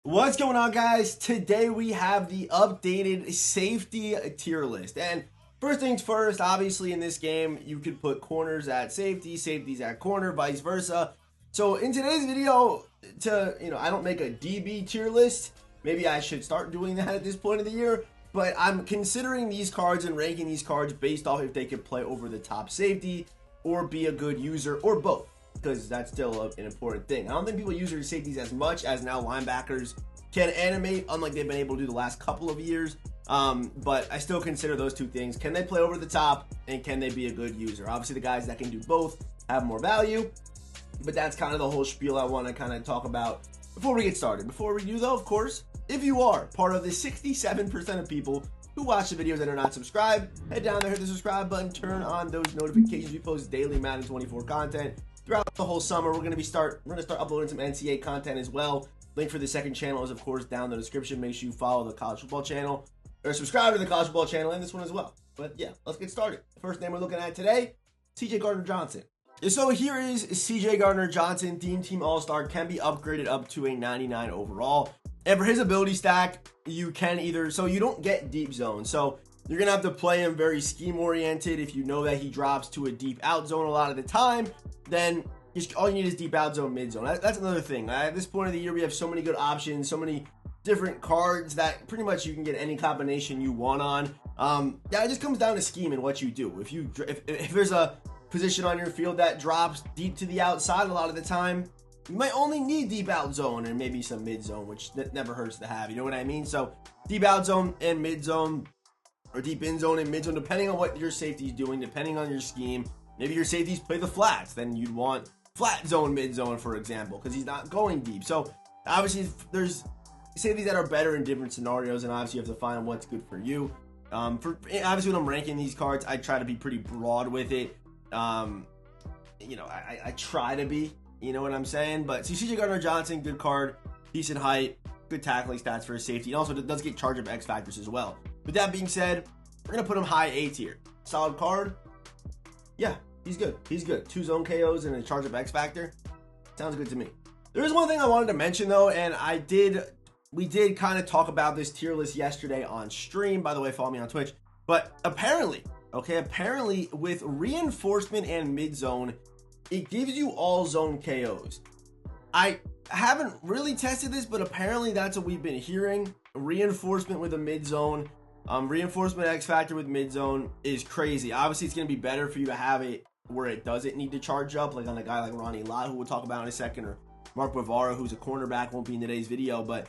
What's going on, guys? Today we have the updated safety tier list. And first things first, obviously in this game, you could put corners at safety, safeties at corner, vice versa. So in today's video, I don't make a DB tier list. Maybe I should start doing that at this point of the year. But I'm considering these cards and ranking these cards based off if they could play over the top safety or be a good user or both, because that's still an important thing. I don't think people use their safeties as much as now linebackers can animate, unlike they've been able to do the last couple of years. But I still consider those two things. Can they play over the top, and can they be a good user? Obviously, the guys that can do both have more value, but that's kind of the whole spiel I want to kind of talk about before we get started. Before we do, though, of course, if you are part of the 67% of people who watch the videos and are not subscribed, head down there, hit the subscribe button, turn on those notifications. We post daily Madden 24 content throughout the whole summer. We're going to start uploading some NCAA content as well. Link for the second channel is, of course, down in the description. Make sure you follow the college football channel or subscribe to the college football channel and this one as well. But yeah, let's get started. The first name we're looking at today, CJ Gardner-Johnson. So here is CJ Gardner-Johnson, Team All-Star, can be upgraded up to a 99 overall. And for his ability stack, you can so you don't get deep zone. So you're going to have to play him very scheme oriented. If you know that he drops to a deep out zone a lot of the time, then all you need is deep out zone, mid zone. That's another thing. At this point of the year, we have so many good options, so many different cards that pretty much you can get any combination you want on. Yeah, it just comes down to scheme and what you do. If there's a position on your field that drops deep to the outside a lot of the time, you might only need deep out zone and maybe some mid zone, which never hurts to have. You know what I mean? So deep out zone and mid zone, or deep in zone and mid zone, depending on what your safety's doing, depending on your scheme. Maybe your safeties play the flats, then you'd want flat zone, mid zone, for example, because he's not going deep. So obviously there's safeties that are better in different scenarios, and obviously you have to find what's good for you. Obviously when I'm ranking these cards, I try to be pretty broad with it. I try to be, you know what I'm saying? But CJ Gardner-Johnson, good card, decent height, good tackling stats for his safety. And also does get charge of X factors as well. With that being said, we're going to put him high A tier. Solid card. Yeah, he's good. He's good. 2 zone KOs and a charge of X factor. Sounds good to me. There is one thing I wanted to mention though, and we did kind of talk about this tier list yesterday on stream. By the way, follow me on Twitch. But apparently with reinforcement and mid zone, it gives you all zone KOs. I haven't really tested this, but apparently that's what we've been hearing. Reinforcement with a mid zone, reinforcement X factor with mid zone is crazy. Obviously, it's going to be better for you to have it where it doesn't need to charge up, like on a guy like Ronnie Lott, who we'll talk about in a second, or Mark Bavaro, who's a cornerback, won't be in today's video. But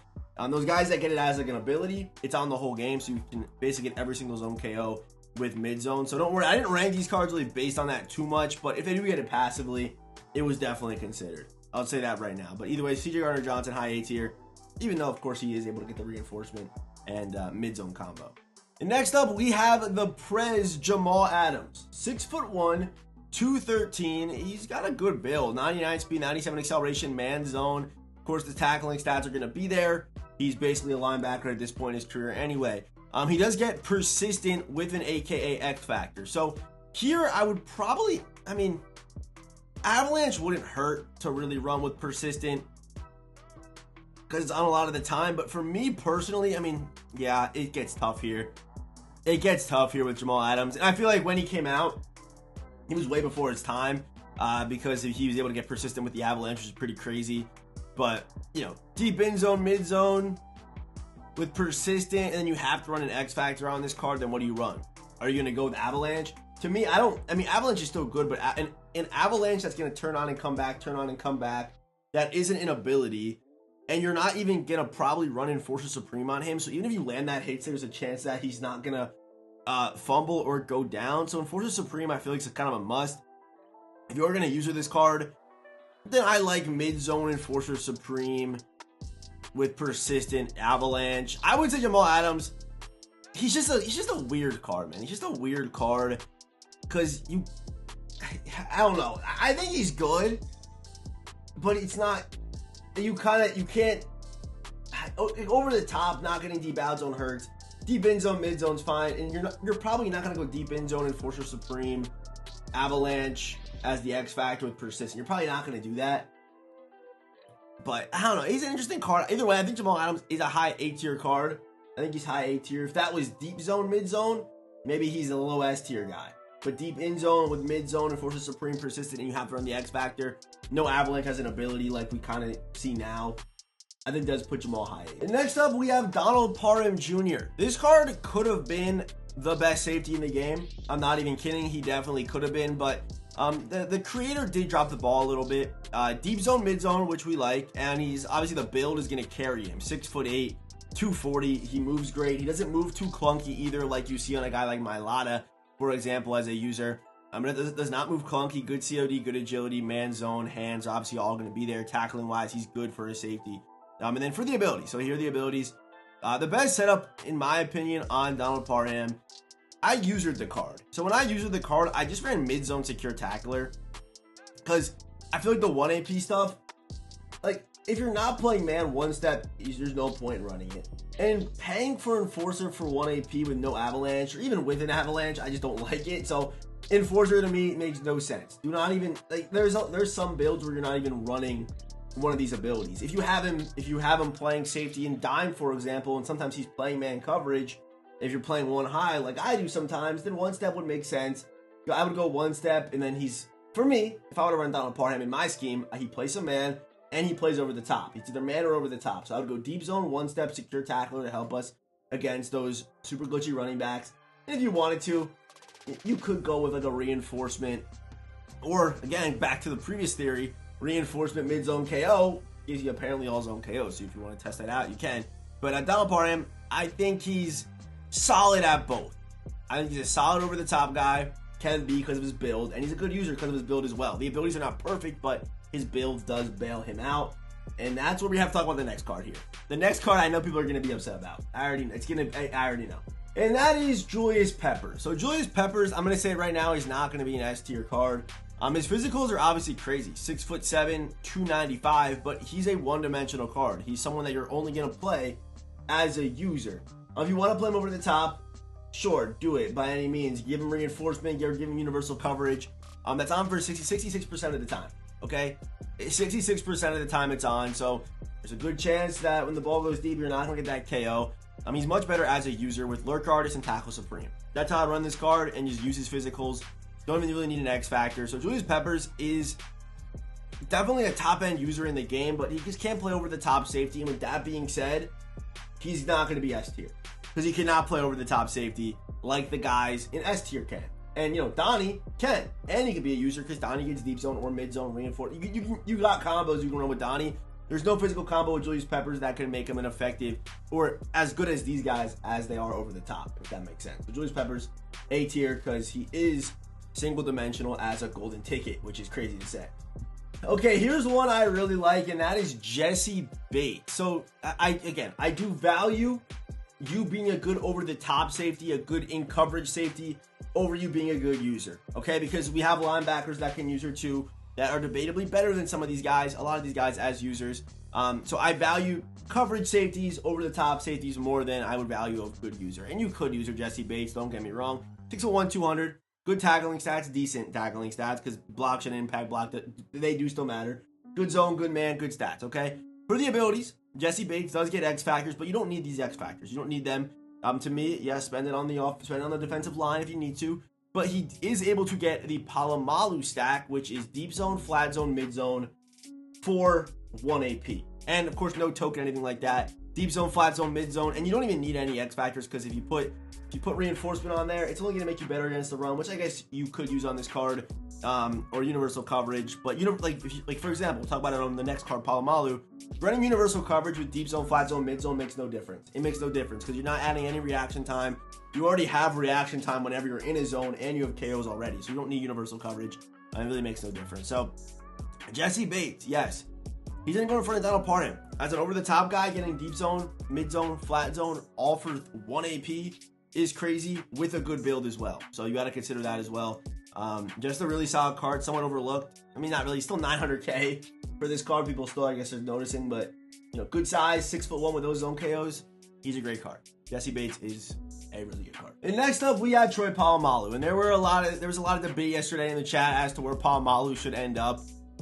those guys that get it as like an ability, it's on the whole game, so you can basically get every single zone KO with mid zone. So don't worry, I didn't rank these cards really based on that too much, but if they do get it passively, it was definitely considered. I'll say that right now. But either way, CJ Gardner-Johnson, high A tier, even though of course he is able to get the reinforcement and mid zone combo. And next up, we have the Prez Jamal Adams, 6'1", 213. He's got a good build, 99 speed, 97 acceleration, man zone. Of course, the tackling stats are going to be there. He's basically a linebacker at this point in his career anyway. He does get persistent with an AKA X factor. So here I would probably, Avalanche wouldn't hurt to really run with persistent because it's on a lot of the time. But for me personally, yeah, it gets tough here. It gets tough here with Jamal Adams. And I feel like when he came out, he was way before his time because he was able to get persistent with the Avalanche, which is pretty crazy. But, deep in zone, mid zone, with persistent, and then you have to run an X factor on this card, then what do you run? Are you going to go with Avalanche? To me, Avalanche is still good, but an Avalanche that's going to turn on and come back, that isn't an ability, and you're not even going to probably run Enforcer Supreme on him, so even if you land that hit, there's a chance that he's not going to fumble or go down. So Enforcer Supreme, I feel like, is kind of a must. If you're going to use this card, then I like mid-zone Enforcer Supreme with persistent Avalanche. I would say Jamal Adams, he's just a weird card, man. He's just a weird card because I don't know. I think he's good, but it's not. You can't over the top. Not getting deep out zone hurts. Deep in zone, mid zone's fine, and you're probably not gonna go deep in zone Enforcer Supreme, Avalanche as the X factor with persistent. You're probably not gonna do that. But I don't know. He's an interesting card. Either way, I think Jamal Adams is a high A tier card. I think he's high A tier. If that was deep zone, mid zone, maybe he's a low S tier guy. But deep in zone with mid zone and Forces Supreme persistent, and you have to run the X Factor. No Avalanche has an ability like we kind of see now. I think does put Jamal high A. And next up, we have Parham Jr. This card could have been the best safety in the game. I'm not even kidding. He definitely could have been, but the creator did drop the ball a little bit. Deep zone, mid zone, which we like, and he's obviously the build is going to carry him. 6'8", 240. He moves great. He doesn't move too clunky either, like you see on a guy like Lotta, for example, as a user. It does not move clunky. Good COD, good agility, man zone, hands, obviously all going to be there. Tackling wise, he's good for his safety. And then for the ability, so here are the abilities. The best setup, in my opinion, on Parham, I usered the card. So when I usered the card, I just ran mid-zone secure tackler. Because I feel like the 1 AP stuff, like, if you're not playing man one step, there's no point in running it. And paying for Enforcer for 1 AP with no Avalanche, or even with an Avalanche, I just don't like it. So Enforcer to me makes no sense. Do not even, like, there's some builds where you're not even running one of these abilities. If you have him playing safety and dime, for example, and sometimes he's playing man coverage, if you're playing one high like I do sometimes, then one step would make sense. I would go one step, and then he's, for me, if I would have run Parham in my scheme, he plays some man and he plays over the top. It's either man or over the top. So I would go deep zone, one step, secure tackler to help us against those super glitchy running backs. And if you wanted to, you could go with like a reinforcement, or again, back to the previous theory, reinforcement mid-zone KO gives you apparently all zone KO. So if you want to test that out, you can. But at Parham, I think he's solid at both. I think he's a solid over the top guy, can be because of his build, and he's a good user because of his build as well. The abilities are not perfect, but his build does bail him out. And that's where we have to talk about the next card here. The next card I know people are going to be upset about. I already know. And that is Julius Peppers. So Julius Peppers, I'm going to say right now, he's not going to be an S tier card. His physicals are obviously crazy. 6'7", 295, but he's a one-dimensional card. He's someone that you're only going to play as a user. If you want to play him over the top, sure, do it by any means. Give him reinforcement, give him universal coverage. That's on for 66% of the time, okay? 66% of the time it's on, so there's a good chance that when the ball goes deep, you're not going to get that KO. He's much better as a user with Lurk Artist and Tackle Supreme. That's how I run this card, and just use his physicals. Don't even really need an X Factor. So Julius Peppers is definitely a top-end user in the game, but he just can't play over the top safety. And with that being said, he's not going to be S tier, because he cannot play over the top safety like the guys in S tier can. And Donnie can, and he can be a user because Donnie gets deep zone or mid zone reinforced. You got combos you can run with Donnie. There's no physical combo with Julius Peppers that can make him an effective or as good as these guys as they are over the top, if that makes sense. But Julius Peppers, A tier, because he is single dimensional as a golden ticket, which is crazy to say. Okay, here's one I really like, and that is Jesse Bates. So I do value you being a good over the top safety, a good in coverage safety, over you being a good user. Okay, because we have linebackers that can user too, that are debatably better than some of these guys, a lot of these guys as users. So I value coverage safeties over the top safeties more than I would value a good user. And you could user Jesse Bates, don't get me wrong. 6'1", 200. Good tackling stats, decent tackling stats, because blocks and impact block, they do still matter. Good zone, good man, good stats, okay? For the abilities, Jesse Bates does get X Factors, but you don't need these X Factors. You don't need them. To me, yeah, spend it on the defensive line if you need to. But he is able to get the Polamalu stack, which is deep zone, flat zone, mid zone for 1 AP. And of course, no token, anything like that. Deep zone, flat zone, mid zone, and you don't even need any X Factors, because if you put reinforcement on there, it's only going to make you better against the run, which I guess you could use on this card, or universal coverage. But for example, we'll talk about it on the next card, Polamalu. Running universal coverage with deep zone, flat zone, mid zone makes no difference. It makes no difference because you're not adding any reaction time. You already have reaction time whenever you're in a zone, and you have KOs already, so you don't need universal coverage. It really makes no difference. So Jesse Bates, yes, he's going to go in front of Parham as an over-the-top guy, getting deep zone, mid zone, flat zone, all for 1 AP. Is crazy with a good build as well. So you got to consider that as well. Just a really solid card, somewhat overlooked. I mean, not really, still 900k for this card. People still, I guess, are noticing, but good size, 6'1" with those zone KOs. He's a great card. Jesse Bates is a really good card. And next up, we had Polamalu, and there was a lot of debate yesterday in the chat as to where Polamalu should end up.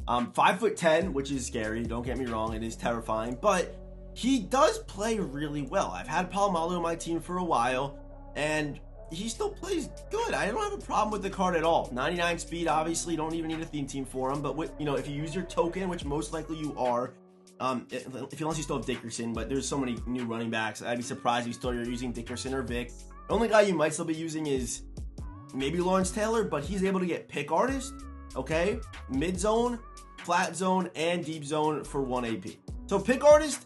5'10", which is scary. Don't get me wrong, it is terrifying, but he does play really well. I've had Polamalu on my team for a while, and he still plays good. I don't have a problem with the card at all. 99 speed, obviously, don't even need a theme team for him. But if you use your token, which most likely you are, unless you still have Dickerson, but there's so many new running backs, I'd be surprised if you're using Dickerson or Vic. The only guy you might still be using is maybe Lawrence Taylor, but he's able to get pick artist, okay, mid zone, flat zone, and deep zone for 1 AP. So pick artist,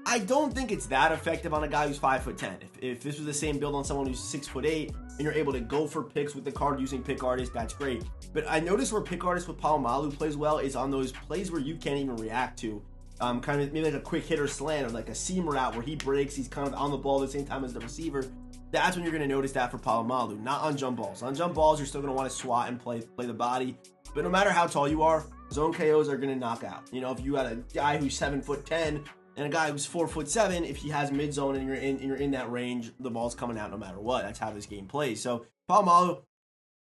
I don't think it's that effective on a guy who's 5'10". If this was the same build on someone who's 6'8", and you're able to go for picks with the card using pick artist, that's great. But I noticed where pick artist with Polamalu plays well is on those plays where you can't even react to. Kind of maybe like a quick hitter slant or like a seam route where he breaks, he's kind of on the ball at the same time as the receiver. That's when you're going to notice that for Polamalu, not on jump balls. On jump balls, you're still going to want to swat and play the body. But no matter how tall you are, zone KOs are going to knock out. If you got a guy who's 7'10" and a guy who's 4'7", if he has mid zone and you're in that range, the ball's coming out no matter what. That's how this game plays. So Polamalu,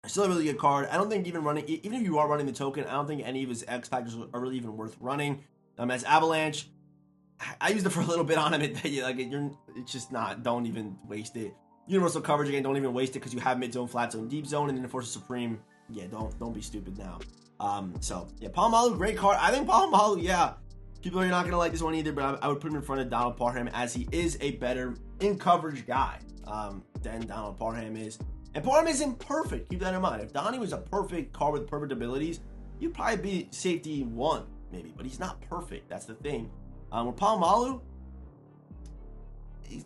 still a really good card. I don't think even if you are running the token, I don't think any of his X factors are really even worth running. As Avalanche, I used it for a little bit on him. It's just not. Don't even waste it. Universal coverage again. Don't even waste it because you have mid zone, flat zone, deep zone, and then Enforcer Supreme. Yeah, don't be stupid now. So yeah, Polamalu, great card. I think Polamalu, yeah. People are not gonna like this one either, but I would put him in front of Donald Parham as he is a better in coverage guy than Donald Parham is. And Parham isn't perfect. Keep that in mind. If Donnie was a perfect card with perfect abilities, he'd probably be safety 1 maybe, but he's not perfect. That's the thing. With Polamalu, he's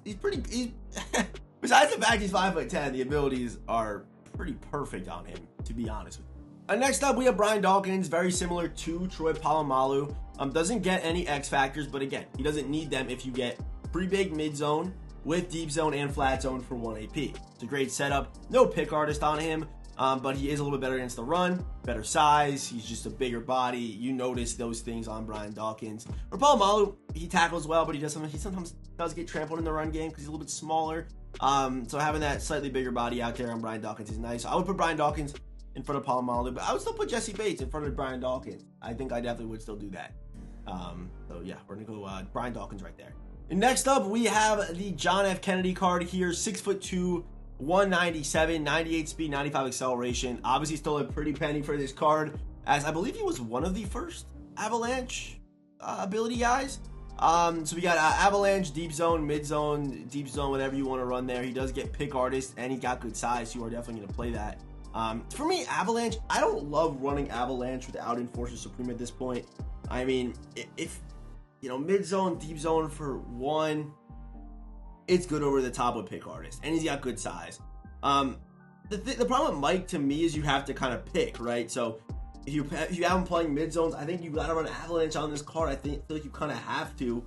besides the fact he's 5'10", the abilities are pretty perfect on him, to be honest with you. Next up, we have Brian Dawkins, very similar to Troy Polamalu. Doesn't get any X factors, but again, he doesn't need them if you get pretty big mid zone with deep zone and flat zone for 1 AP. It's a great setup. No pick artist on him, but he is a little bit better against the run, better size. He's just a bigger body. You notice those things on Brian Dawkins. For Polamalu, he tackles well, but he sometimes does get trampled in the run game because he's a little bit smaller. So having that slightly bigger body out there on Brian Dawkins is nice. So I would put Brian Dawkins in front of Polamalu, but I would still put Jesse Bates in front of Brian Dawkins. I think I definitely would still do that. So yeah, we're gonna go Brian Dawkins right there. And next up, we have the John F. Kennedy card here, 6'2", 197, 98 speed, 95 acceleration. Obviously still a pretty penny for this card, as I believe he was one of the first Avalanche ability guys. So we got Avalanche, deep zone, mid zone, deep zone, whatever you want to run there. He does get pick artist, and he got good size, so you are definitely going to play that. For me, Avalanche, I don't love running Avalanche without Enforcer Supreme at this point. I mean, if mid zone, deep zone for 1, it's good over the top with pick artist, and he's got good size. The problem with Mike to me is you have to kind of pick, right? So if you have him playing mid zones, I think you got to run Avalanche on this card. I feel like you kind of have to,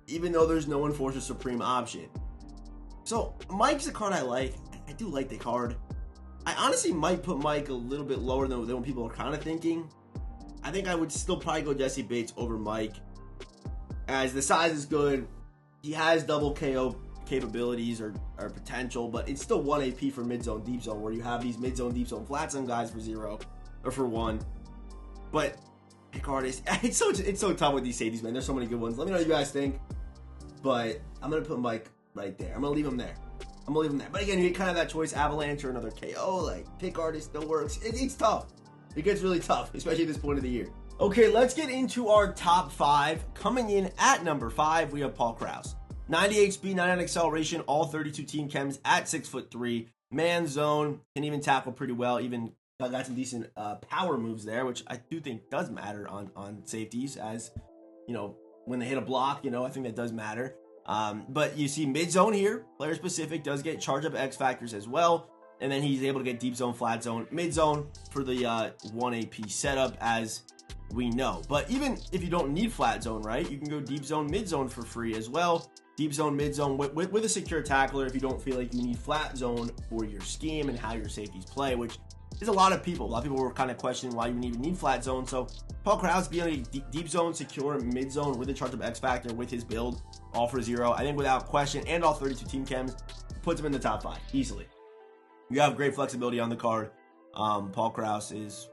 even though there's no Enforcer Supreme option. So Mike's a card I like. I do like the card. I honestly might put Mike a little bit lower than what people are kind of thinking. I think I would still probably go Jesse Bates over Mike, as the size is good. He has double KO capabilities or potential, but it's still 1 AP for mid zone, deep zone, where you have these mid zone, deep zone, flat zone guys for 0 or for 1. But pick artist, it's so tough with these safeties, man. There's so many good ones. Let me know what you guys think. But I'm gonna put Mike right there. I'm gonna leave him there. But again, you get kind of that choice: Avalanche or another KO. Like pick artist still works. It's tough. It gets really tough, especially at this point of the year. Okay, let's get into our top 5. Coming in at number 5, we have Paul Krause. 98 speed, 99 acceleration, all 32 team chems at 6'3". Man zone, can even tackle pretty well. Even got some decent power moves there, which I do think does matter on safeties. As when they hit a block, I think that does matter. But you see mid zone here, player specific, does get charge up X factors as well. And then he's able to get deep zone, flat zone, mid zone for the 1 AP setup, as we know. But even if you don't need flat zone, right, you can go deep zone, mid zone for free as well. Deep zone, mid zone with a secure tackler if you don't feel like you need flat zone for your scheme and how your safeties play, which is a lot of people. A lot of people were kind of questioning why you even need flat zone. So Paul Krause being a deep zone, secure, mid zone with a charge up X factor with his build, all for 0, I think without question, and all 32 team chems, puts him in the top 5 easily. You have great flexibility on the card. Paul Krause is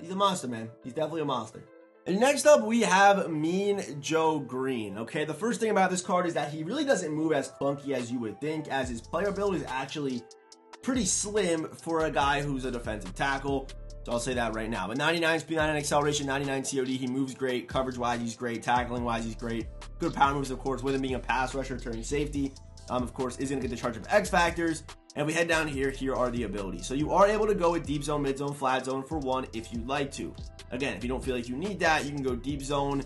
He's a monster, man. He's definitely a monster. And next up, we have Mean Joe Green. Okay, the first thing about this card is that he really doesn't move as clunky as you would think, as his player build is actually pretty slim for a guy who's a defensive tackle. So I'll say that right now. But 99 speed, 99 acceleration, 99 COD. He moves great. Coverage-wise, he's great. Tackling-wise, he's great. Good power moves, of course, with him being a pass rusher, turning safety. Of course, is going to get the charge of X factors. And we head down here. Here are the abilities. So you are able to go with deep zone, mid zone, flat zone for one if you'd like to. Again, if you don't feel like you need that, you can go deep zone,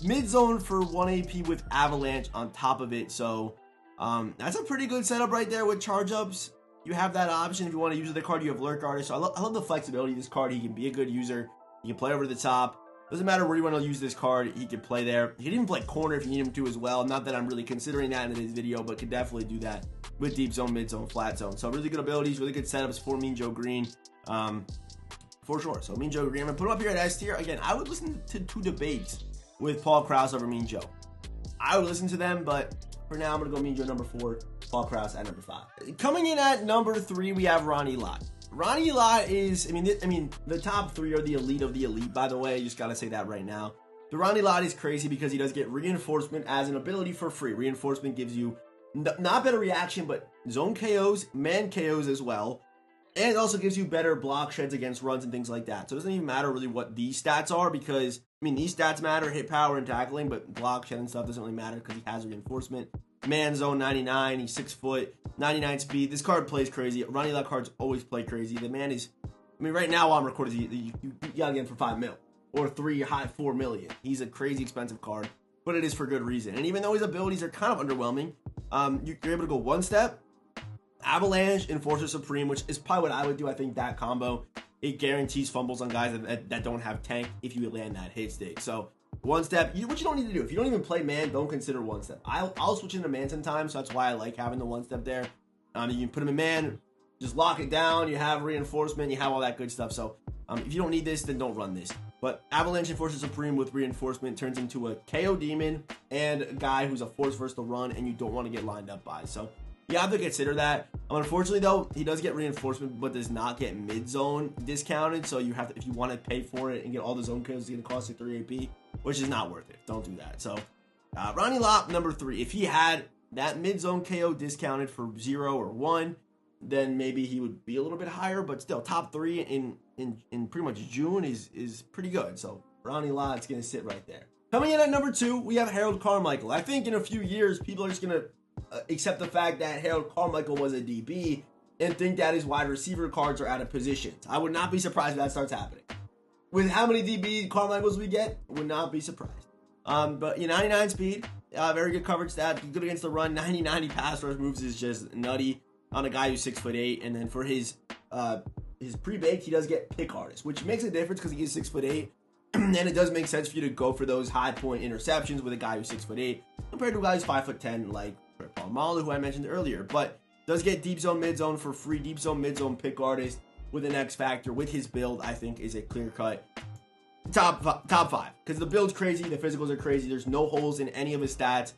mid zone for 1 AP with avalanche on top of it. So that's a pretty good setup right there with charge ups. You have that option if you want to use the card. You have lurk artist. So I love the flexibility of this card. He can be a good user. He can play over the top. Doesn't matter where you want to use this card. He can play there. He can even play corner if you need him to as well. Not that I'm really considering that in this video, but could definitely do that with deep zone, mid zone, flat zone. So really good abilities, really good setups for Mean Joe Green. For sure. So Mean Joe Green, I'm going to put him up here at S tier. Again, I would listen to 2 debates with Paul Krause over Mean Joe. I would listen to them, but for now, I'm going to go Mean Joe number 4, Paul Krause at number 5. Coming in at number 3, we have Ronnie Lott. Ronnie Lott is, I mean, the top 3 are the elite of the elite, by the way. I just got to say that right now. The Ronnie Lott is crazy because he does get reinforcement as an ability for free. Reinforcement gives you not better reaction, but zone KOs, man KOs as well. And it also gives you better block sheds against runs and things like that. So it doesn't even matter really what these stats are because, I mean, these stats matter, hit power and tackling, but block shed and stuff doesn't really matter because he has reinforcement. Man zone 99, he's 6 foot, 99 speed. This card plays crazy. Ronnie Lott cards always play crazy. The man is, I mean, right now while I'm recording, you gotta get him for 5 mil or 4 million. He's a crazy expensive card, but it is for good reason. And even though his abilities are kind of underwhelming, you're able to go 1 step, Avalanche, Enforcer Supreme, which is probably what I would do. I think that combo, it guarantees fumbles on guys that don't have tank if you land that hit stick. So 1 step, what you don't need to do, if you don't even play man, don't consider 1 step. I'll switch into man sometimes, so that's why I like having the 1 step there. You can put him in man, just lock it down, you have reinforcement, you have all that good stuff. So if you don't need this, then don't run this. But Avalanche Enforcer Supreme with reinforcement turns into a KO demon and a guy who's a force versus the run and you don't want to get lined up by. So you have to consider that. Unfortunately though, he does get reinforcement but does not get mid zone discounted. So you have to, if you want to pay for it and get all the zone kills, it's going to cost you 3 AP, which is not worth it. Don't do that. So Ronnie Lott number 3. If he had that mid zone KO discounted for 0 or 1, then maybe he would be a little bit higher, but still top 3 in pretty much June is pretty good. So Ronnie Lott's going to sit right there. Coming in at number 2, we have Harold Carmichael. I think in a few years, people are just going to accept the fact that Harold Carmichael was a DB and think that his wide receiver cards are out of positions. I would not be surprised if that starts happening. With how many DB Carmichaels we get, would not be surprised. But 99 speed, very good coverage stat, good against the run. 90 pass rush moves is just nutty on a guy who's 6'8", and then for his pre-baked, he does get pick artist, which makes a difference because he is 6'8", and it does make sense for you to go for those high point interceptions with a guy who's 6'8", compared to a guy who's 5'10", like Polamalu, who I mentioned earlier. But does get deep zone, mid zone for free. Deep zone, mid zone pick artist with an X factor with his build, I think is a clear cut top 5 because the build's crazy, the physicals are crazy. There's no holes in any of his stats,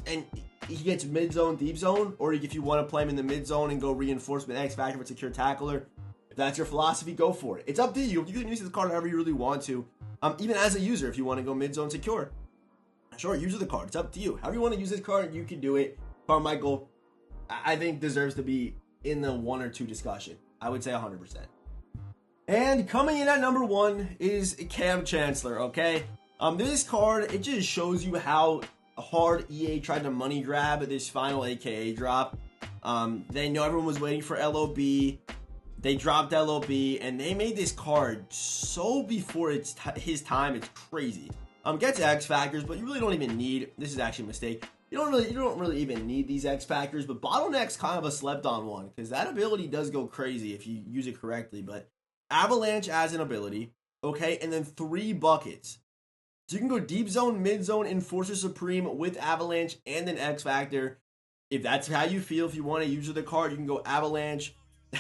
and he gets mid zone, deep zone, or if you want to play him in the mid zone and go reinforcement X factor with secure tackler, if that's your philosophy, go for it. It's up to you. You can use this card however you really want to. Even as a user, if you want to go mid zone secure, sure, use the card. It's up to you. However you want to use this card, you can do it. Carmichael, I think, deserves to be in the 1 or 2 discussion. I would say 100%. And coming in at number 1 is Cam Chancellor, okay? This card, it just shows you how hard EA tried to money grab this final AKA drop. They know everyone was waiting for LOB. They dropped LOB, and they made this card so before his time. It's crazy. Gets X factors, but you really don't even need. This is actually a mistake. You don't really even need these X factors, but Bottleneck's kind of a slept on one because that ability does go crazy if you use it correctly. But Avalanche as an ability, okay, and then 3 buckets. So you can go deep zone, mid zone, Enforcer Supreme with Avalanche and an X factor. If that's how you feel, if you want to use the card, you can go Avalanche.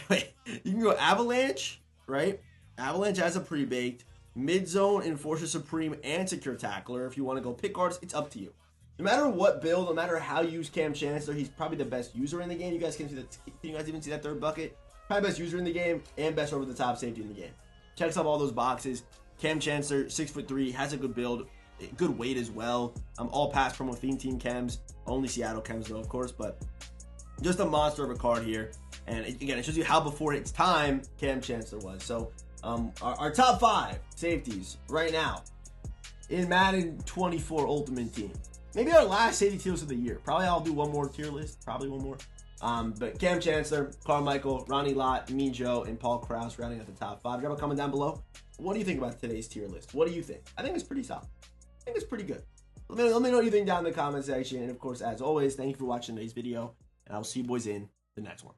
You can go Avalanche, right? Avalanche as a pre-baked, mid zone, Enforcer Supreme, and Secure Tackler. If you want to go pick arts, it's up to you. No matter what build, no matter how you use Cam Chancellor, he's probably the best user in the game. You guys can see that. Can you guys even see that 3rd bucket? Probably best user in the game and best over the top safety in the game. checks off all those boxes. Cam Chancellor, 6'3", has a good build, good weight as well. All pass promo theme team chems, only Seattle chems though, of course, but just a monster of a card here. And again, it shows you how before its time Cam Chancellor was. So our top 5 safeties right now in Madden 24 Ultimate Team. Maybe our last safety tier list of the year. Probably I'll do one more tier list. Probably one more. But Cam Chancellor, Carmichael, Ronnie Lott, Me Joe, and Paul Krause rounding out the top 5. Drop a comment down below. What do you think about today's tier list? What do you think? I think it's pretty solid. I think it's pretty good. Let me know what you think down in the comment section. And of course, as always, thank you for watching today's video. And I will see you boys in the next one.